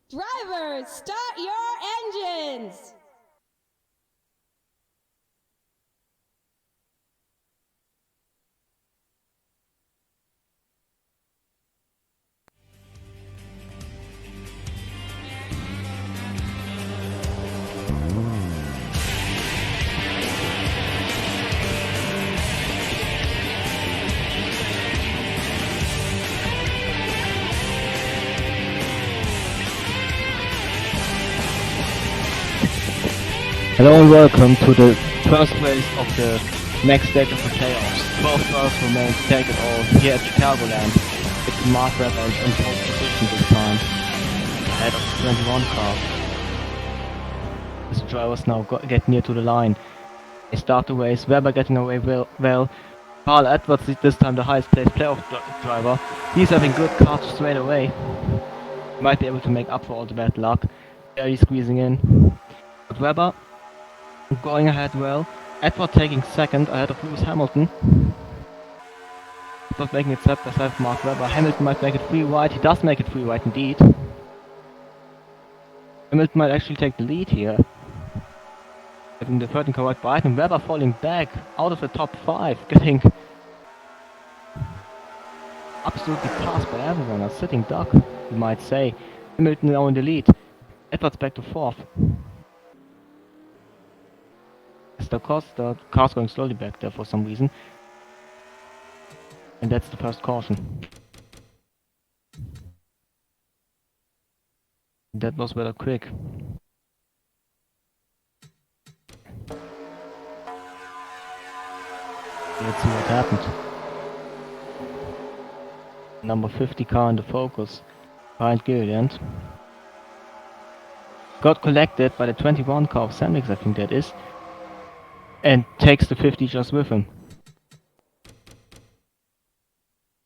Drivers, start your engines! Hello and welcome to the first race of the next stage of the playoffs. 12 cars remain to take it all here at Chicagoland. It's Mark Webber in pole position this time, ahead of the 21 car. As the drivers now get near to the line. They start the race, Webber getting away well. Carl Edwards is this time the highest placed playoff driver. He's having good cards straight away. Might be able to make up for all the bad luck. Barely squeezing in. But Webber going ahead well. Edward taking second ahead of Lewis Hamilton. Not making it step by step Mark Webber. Hamilton might make it free wide. He does make it free wide indeed. Hamilton might actually take the lead here. Having the 13 car right behind him. Webber falling back out of the top 5. Getting absolutely passed by everyone. A sitting duck, you might say. Hamilton now in the lead. Edwards back to 4th. The car's going slowly back there for some reason. And that's the first caution. That was rather quick. Let's see what happened. Number 50 car in the focus. Behind Gilliland. Got collected by the 21 car of Sandvix, I think that is. And takes the 50 just with him.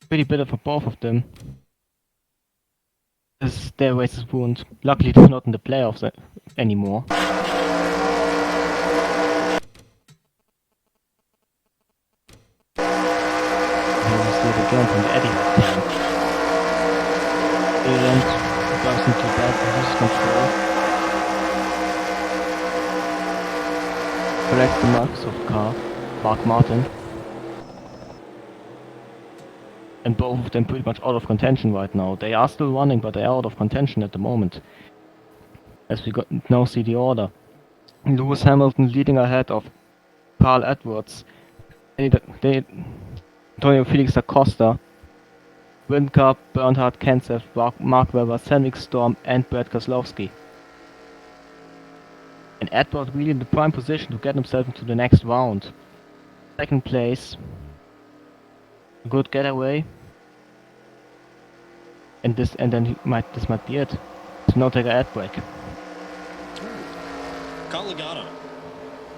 Pretty bitter for both of them. As their race is ruined. Luckily they're not in the playoffs anymore. Here we see it again from the Etihad tank. Gilliland goes into bad and loses control. Collects the Microsoft car, Mark Martin. And both of them pretty much out of contention right now. They are still running, but they are out of contention at the moment. As we now see the order. Lewis Hamilton leading ahead of Carl Edwards. Antonio Felix da Costa. Windcar, Bernhard Kenseth, Mark Webber, Sandvik Storm and Brad Keselowski. And Edward really in the prime position to get himself into the next round. Second place. Good getaway. And then this might be it. So now take a ad break. Call Logano.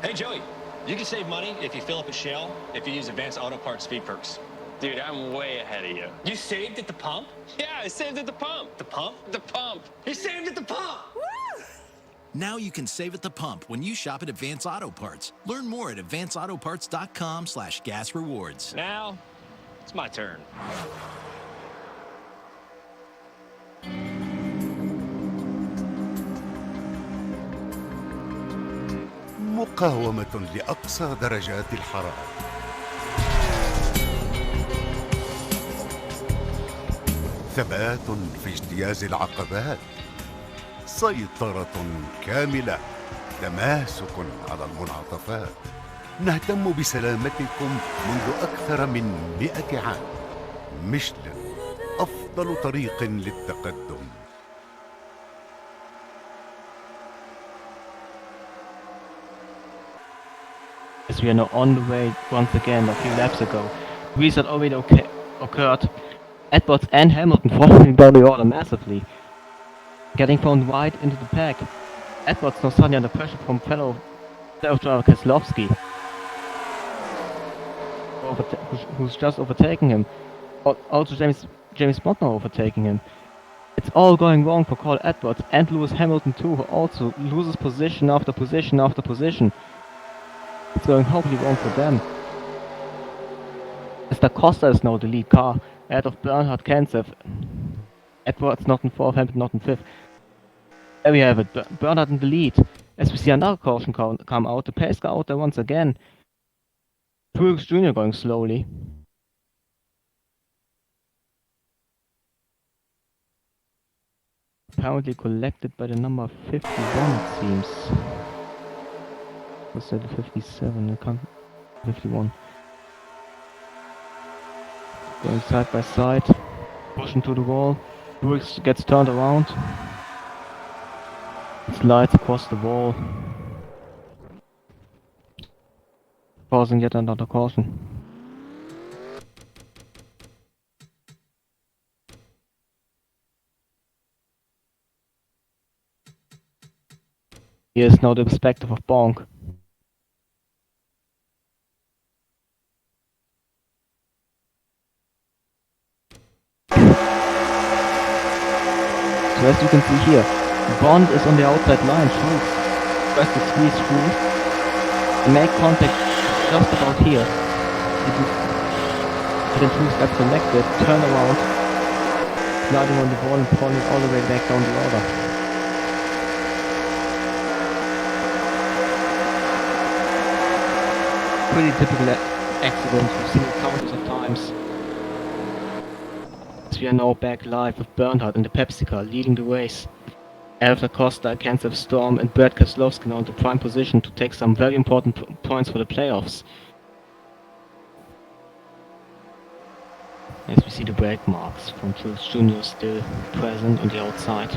Hey Joey, you can save money if you fill up a Shell if you use Advanced Auto Parts Speed Perks. Dude, I'm way ahead of you. You saved at the pump? Yeah, I saved at the pump. The pump? The pump. He saved at the pump! Now you can save at the pump when you shop at Advance Auto Parts. Learn more at advanceautoparts.com/gas rewards. Now, it's my turn. مقاومة لأقصى درجات الحرارة. ثبات في اجتياز العقبات. سيطرة كاملة. تماسك على المنعطفات. نهتم بسلامتكم منذ أكثر من 100 عام. ميشلان، أفضل طريق للتقدم. As we are now on the way once again a few laps ago. Reset already occurred. Edwards and Hamilton falling down the order massively. Getting thrown wide into the pack. Edwards now suddenly under pressure from fellow driver Keselowski. Who's just overtaking him. Also James Bond now overtaking him. It's all going wrong for Carl Edwards and Lewis Hamilton too, who also loses position after position after position. It's going horribly wrong for them. As da Costa is now the lead car, ahead of Bernhard Kenseth. Edwards not in 4th, Hamilton not in 5th. There we have it, Bernhard in the lead. As we see another caution come out, the pace car out there once again. Truex Jr. going slowly. Apparently collected by the number 51, it seems. Was that 57? I can't. 51. Going side by side, pushing to the wall. Truex gets turned around. Slides across the wall. Causing yet another caution. Here's now the perspective of Bonk. So as you can see here, Bond is on the outside line, Truex tries to squeeze through, make contact just about here. Then Truex gets connected, turn around, sliding on the ball and falling all the way back down the order. Pretty typical accident, we've seen it countless of times. We are now back live with Bernhard in the Pepsi car leading the race. Alfred Costa, Kenseth Storm and Brad Keselowski now in the prime position to take some very important points for the playoffs. As we see the brake marks from Truex Jr. still present on the outside.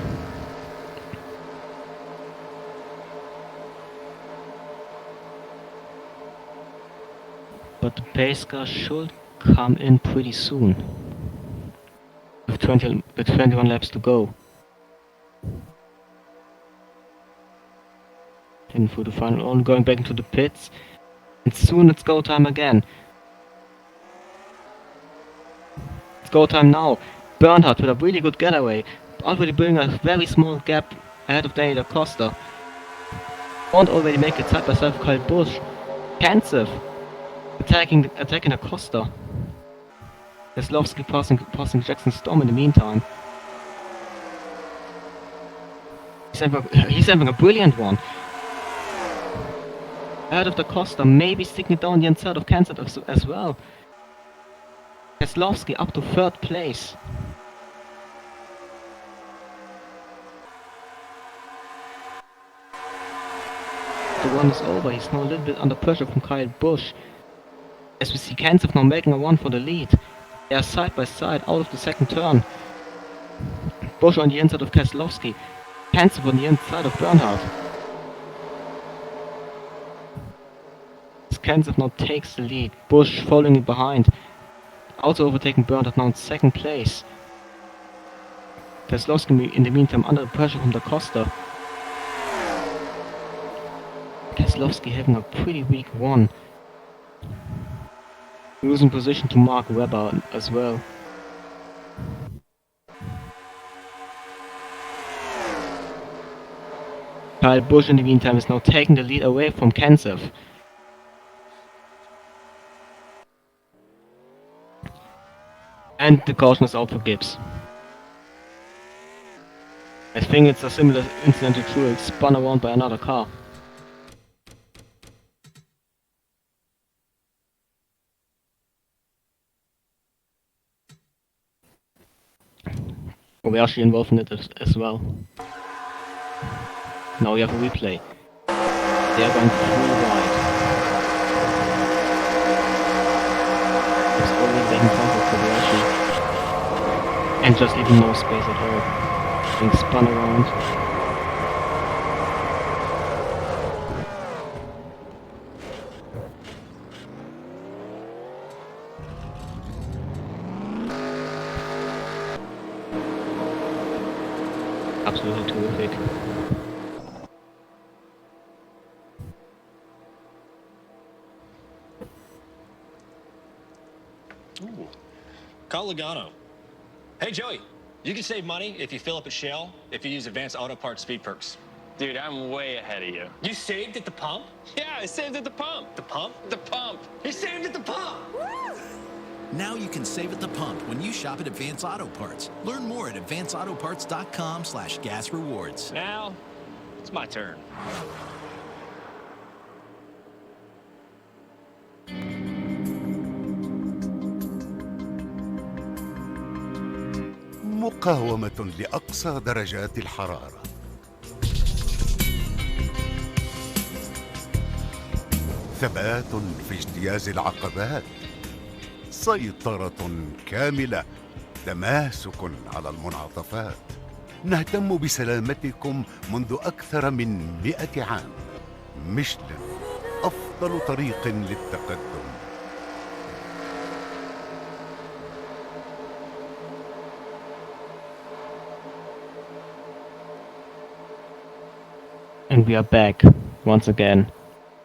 But the pace car should come in pretty soon. With 21 laps to go. In for the final round, going back into the pits. And soon it's go time again. It's go time now. Bernhard with a really good getaway. Already building a very small gap ahead of Daniel Costa. Won't already make it side by side with Kyle Busch. Kenseth attacking Acosta. Keselowski passing Jackson Storm in the meantime. He's having a brilliant one. Ahead of the Costa, maybe sticking down the inside of Kenseth as well. Keselowski up to 3rd place. The run is over, he's now a little bit under pressure from Kyle Busch. As we see Kenseth now making a run for the lead. They are side by side out of the second turn. Busch on the inside of Keselowski. Kenseth on the inside of Bernhard. As Kenseth now takes the lead. Busch following behind. Also overtaking Bernhard now in 2nd place. Keselowski in the meantime under pressure from Da Costa. Keselowski having a pretty weak one. Losing position to Mark Webber as well. Kyle Busch in the meantime is now taking the lead away from Kenseth. And the caution is out for Gibbs. I think it's a similar incident to Truex, spun around by another car. We're actually involved in it as well. Now we have a replay. They are going through wide. It's already taking contact for the and just leaving no space at all. Being spun around. Absolutely terrific. Ooh. Call Logano. Hey, Joey, you can save money if you fill up at Shell if you use advanced auto parts speed perks. Dude, I'm way ahead of you. You saved at the pump? Yeah, I saved at the pump. The pump? The pump. He saved at the pump! Now you can save at the pump when you shop at Advance Auto Parts. Learn more at advanceautoparts.com/gas rewards. Now, it's my turn. مقاومة لأقصى درجات الحرارة. ثبات في اجتياز العقبات. سيطرة كاملة. تماسك على المنعطفات. نهتم بسلامتكم منذ أكثر من 100 عام. ميشلين، أفضل طريق للتقدم. And we are back once again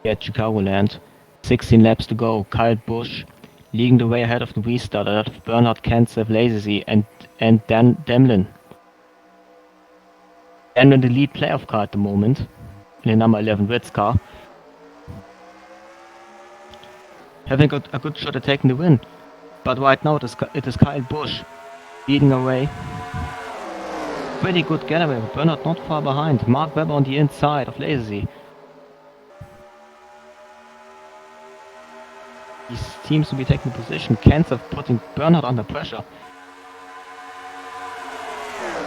here at Chicagoland. 16 laps to go. Kyle Busch leading the way ahead of the restart ahead of Bernhard, Kenseth, Lazy and Demlin. Demlin the lead playoff car at the moment in the number 11 BADCAR. Having a good shot at taking the win. But right now it is Kyle Busch leading away. Pretty good getaway, Bernhard not far behind. Mark Webber on the inside of Lazy. He seems to be taking position. Kenseth putting Bernhard under pressure.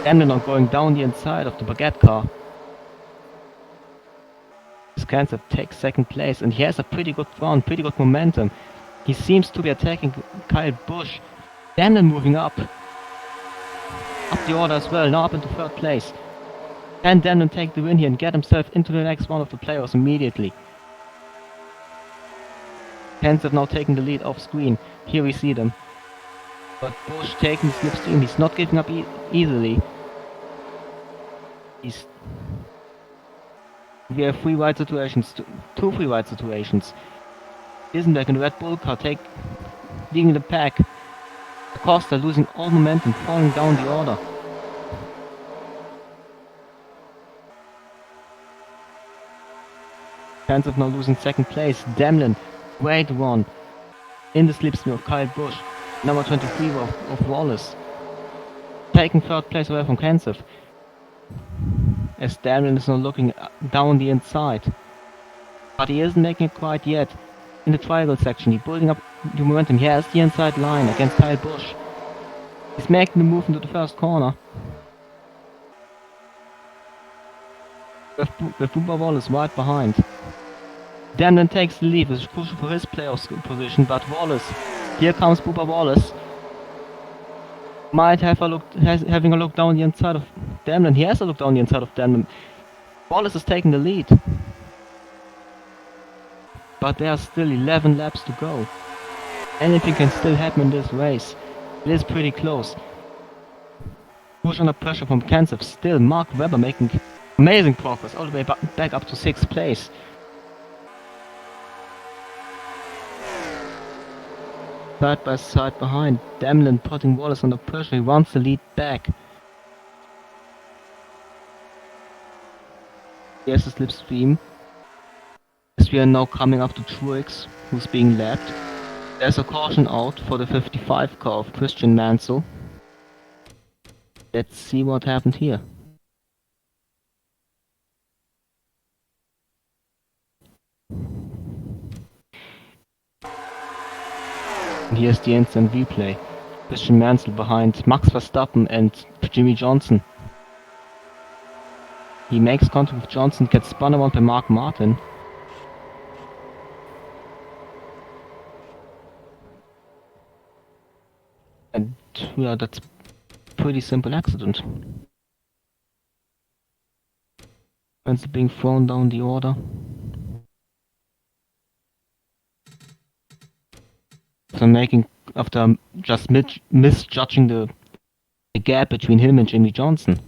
Demlin going down the inside of the BADCAR. Kenseth takes second place and he has a pretty good front, pretty good momentum. He seems to be attacking Kyle Busch. Demlin moving up the order as well, now up into third place. Can Demlin take the win here and get himself into the next round of the playoffs immediately? Kenseth now taking the lead off screen. Here we see them. But Busch taking the slipstream. He's not giving up easily. We have three wide situations, two free wide situations. Isenberg in the Red Bull car leading the pack. Acosta losing all momentum, falling down the order. Kenseth now losing second place. Demlin, great run in the slipstream of Kyle Busch. Number 23 of Wallace. Taking third place away from Kenseth. As Demlin is now looking down the inside. But he isn't making it quite yet. In the triangle section, he's building up the momentum. He has the inside line against Kyle Busch. He's making the move into the first corner. With Bubba Wallace right behind. Demlin takes the lead, which is crucial for his playoff position, but Wallace, here comes Bubba Wallace. Might have having a look down the inside of Demlin. He has a look down the inside of Demlin. Wallace is taking the lead. But there are still 11 laps to go. Anything can still happen in this race. It is pretty close. Busch under pressure from Kenseth. Still Mark Webber making amazing progress all the way back up to 6th place. Side by side behind. Demlin putting Wallace under pressure. He wants the lead back. Here's the slipstream. As we are now coming up to Truex, who's being lapped. There's a caution out for the 55 car of Christian Mansell. Let's see what happened here. And here's the instant replay. Christian Mansell behind Max Verstappen and Jimmy Johnson. He makes contact with Johnson, gets spun around by Mark Martin. And yeah, that's a pretty simple accident. Mansell being thrown down the order. After just misjudging the gap between him and Jimmy Johnson.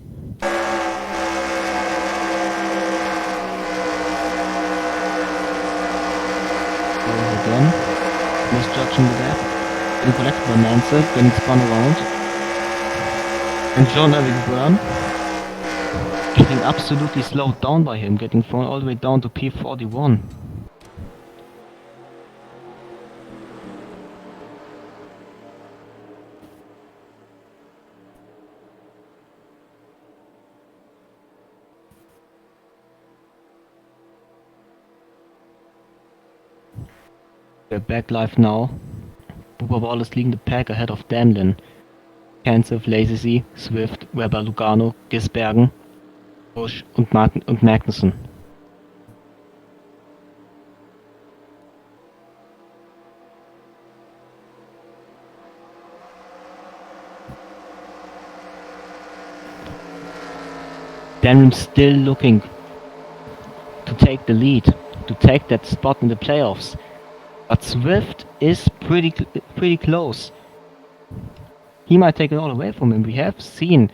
Again, misjudging the gap, getting collected by Mansell, getting spun around. And Jean-Eric Byrne getting absolutely slowed down by him, getting thrown all the way down to P41. We're back live now. Bubba Wallace leading the pack ahead of Damlin. Kansov, Lazy, Swift, Webber, Lugano, Gisbergen, Busch und Magnussen. Damlin still looking to take the lead, to take that spot in the playoffs. But Swift is pretty close. He might take it all away from him. We have seen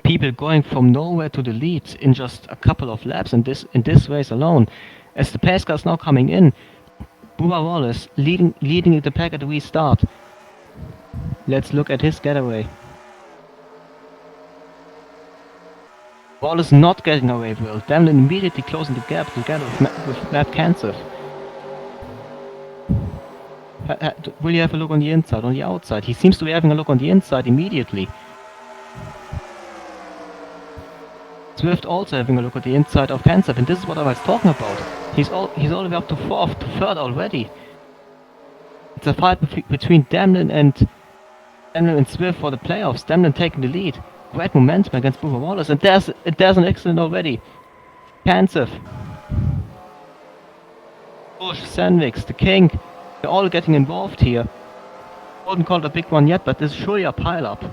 people going from nowhere to the lead in just a couple of laps in this race alone. As the pace car's now coming in, Bubba Wallace leading the pack at the restart. Let's look at his getaway. Wallace not getting away well. Damlin immediately closing the gap together with Matt Kansov. Will you have a look on the inside, on the outside? He seems to be having a look on the inside immediately. Swift also having a look at the inside of Kansov, and this is what I was talking about. He's all the way up to third already. It's a fight between Damlin and Swift for the playoffs. Damlin taking the lead. Great momentum against Bubba Wallace, and there's an accident already. Kansov, Busch, Sandvix, the King, they're all getting involved here. Wouldn't call it a big one yet, but there's surely a pile-up.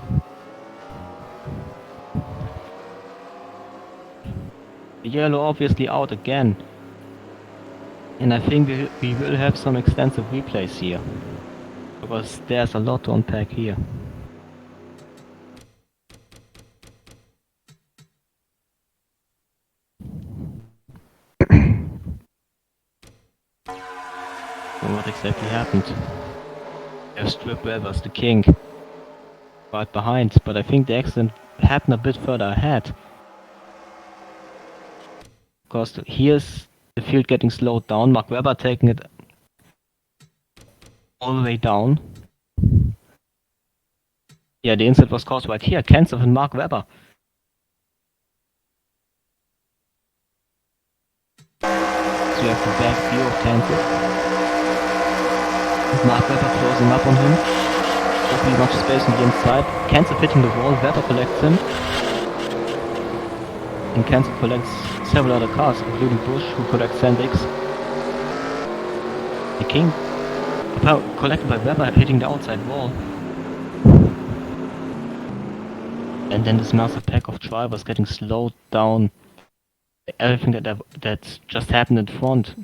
The yellow obviously out again. And I think we will have some extensive replays here. Because there's a lot to unpack here. So what exactly happened? We have Strip Weathers, the King, right behind, but I think the accident happened a bit further ahead. Because here's the field getting slowed down, Mark Webber taking it all the way down. Yeah, the incident was caused right here, Kansov and Mark Webber. So you have the back view of Kansov. Mark Webber closing up on him. Hopefully much space on the inside. Kansov hitting the wall, Webber collects him. And Kansov collects several other cars, including Busch, who collects Sandvix. The King, collected by Webber, hitting the outside wall. And then this massive pack of drivers getting slowed down. Everything that just happened in front.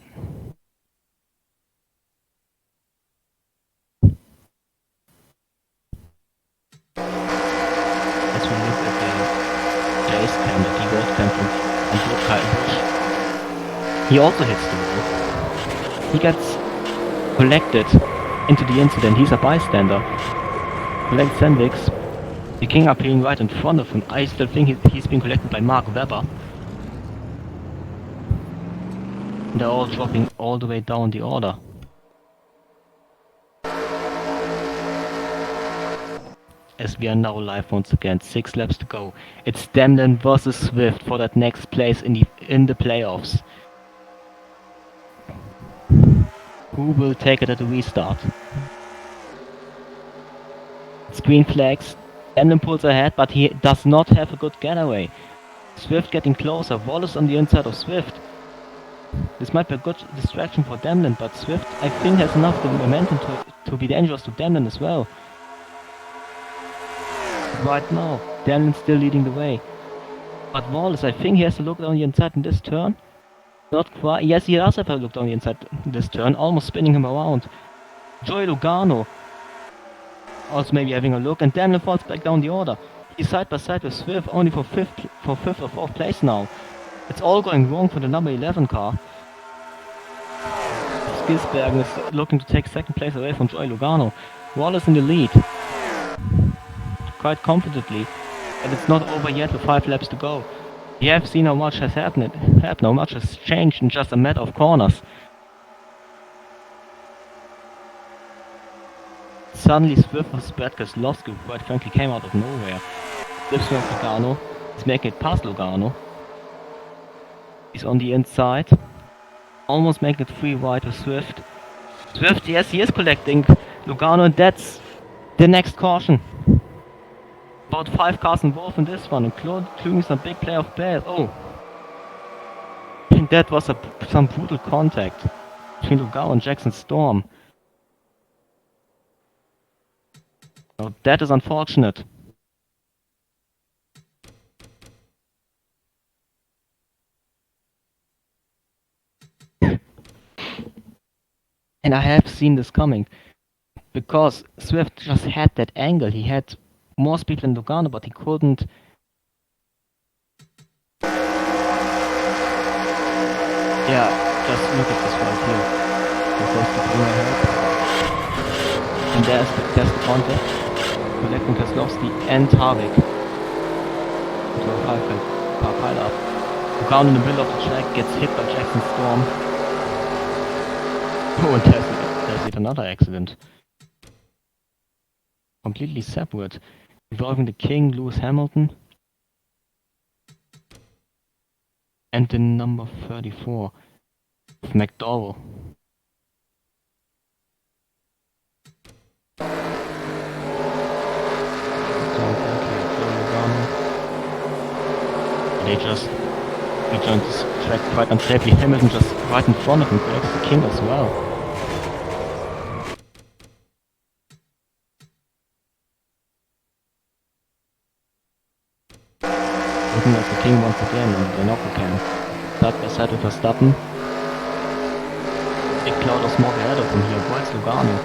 As we look at the race cam, the D-World cam from Busch, he also hits the wall. He gets collected into the incident. He's a bystander. Collects Sandvix. The King appearing right in front of him. I still think he's been collected by Mark Webber. And they're all dropping all the way down the order. As we are now live once again, 6 laps to go. It's Damlin versus Swift for that next place in the playoffs. Who will take it at the restart? It's green flags. Damlin pulls ahead, but he does not have a good getaway. Swift getting closer. Wallace on the inside of Swift. This might be a good distraction for Damlin, but Swift, I think, has enough momentum to be dangerous to Damlin as well. Right now, Damlin's still leading the way. But Wallace, I think he has to look down the inside in this turn. Not quite. Yes, he does have a look down the inside in this turn, almost spinning him around. Joey Logano also maybe having a look, and Damlin falls back down the order. He's side by side with Swift, only for fifth or fourth place now. It's all going wrong for the number 11 car. Gisbergen is looking to take second place away from Joey Logano. Wallace in the lead. Quite confidently, but it's not over yet with 5 laps to go. We have seen how much has happened, how much has changed in just a matter of corners. Suddenly Swift vs. BADCAR Keselowski, quite frankly, came out of nowhere. Swift with Logano, he's making it past Logano. He's on the inside, almost making it 3 wide with Swift. Swift, yes, he is collecting Lugano, and that's the next caution. About 5 cars involved in this one, including some big playoff players. Oh! I think that was some brutal contact between Lugano and Jackson Storm. Oh, that is unfortunate. And I have seen this coming, because Swift just had that angle. He had more speed than Lugano, but he couldn't. Yeah, just look at this right here. There's the bring ahead. And there's the contact. Collecting Kozlowski and Harvick. To a pile up. Lugano in the middle of the track gets hit by Jackson Storm. Oh, and there's yet another accident. Completely separate. Involving the King, Lewis Hamilton. And the number 34 of McDowell. They just rejoined this track quite unsafely. Hamilton just right in front of him collects the King as well. Looking at the King once again and the knocker can. Side by side with Verstappen. Big cloud of smoke ahead of him here, avoids Lugano.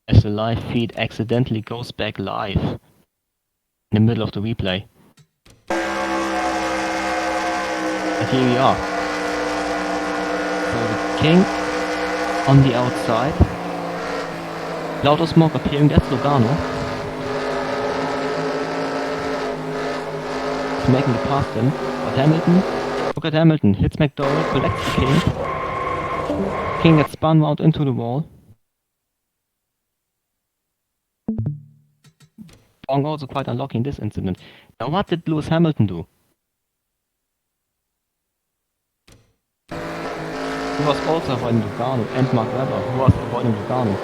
As the live feed accidentally goes back live in the middle of the replay. And here we are. So the King on the outside. Cloud of smoke appearing, that's Lugano. He's making it past him, but Hamilton, look at Hamilton, hits McDowell, collects the King. King gets spun round into the wall. Bong also quite unlucky in this incident. Now what did Lewis Hamilton do? He was also avoiding Lugano and Mark Webber, who was avoiding Lugano.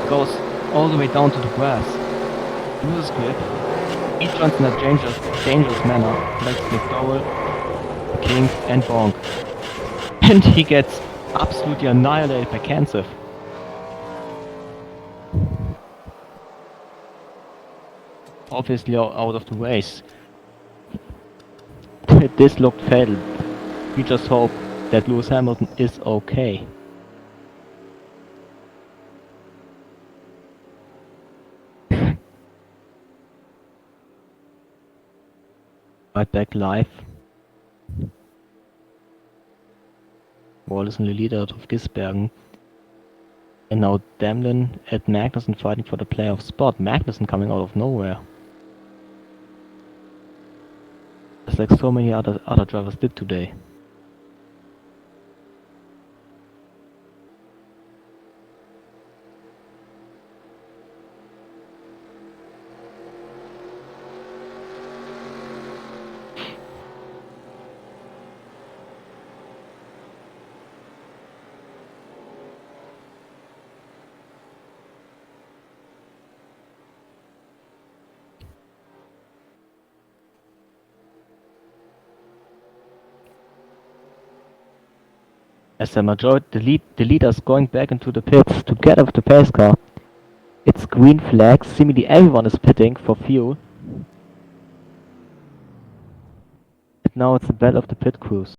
Goes all the way down to the grass. Loses grip. He runs in a dangerous manner, collects McDowell, King and Bong. And he gets absolutely annihilated by Kansas. Obviously out of the race. This looked fatal. We just hope that Lewis Hamilton is okay. Right back live. Wallace in the lead out of Gisbergen. And now Demlin and Magnussen fighting for the playoff spot. Magnussen coming out of nowhere. Just like so many other drivers did today. As the majority, the leaders going back into the pits together with the pace car. It's green flags, seemingly everyone is pitting for fuel. And now it's the battle of the pit crews.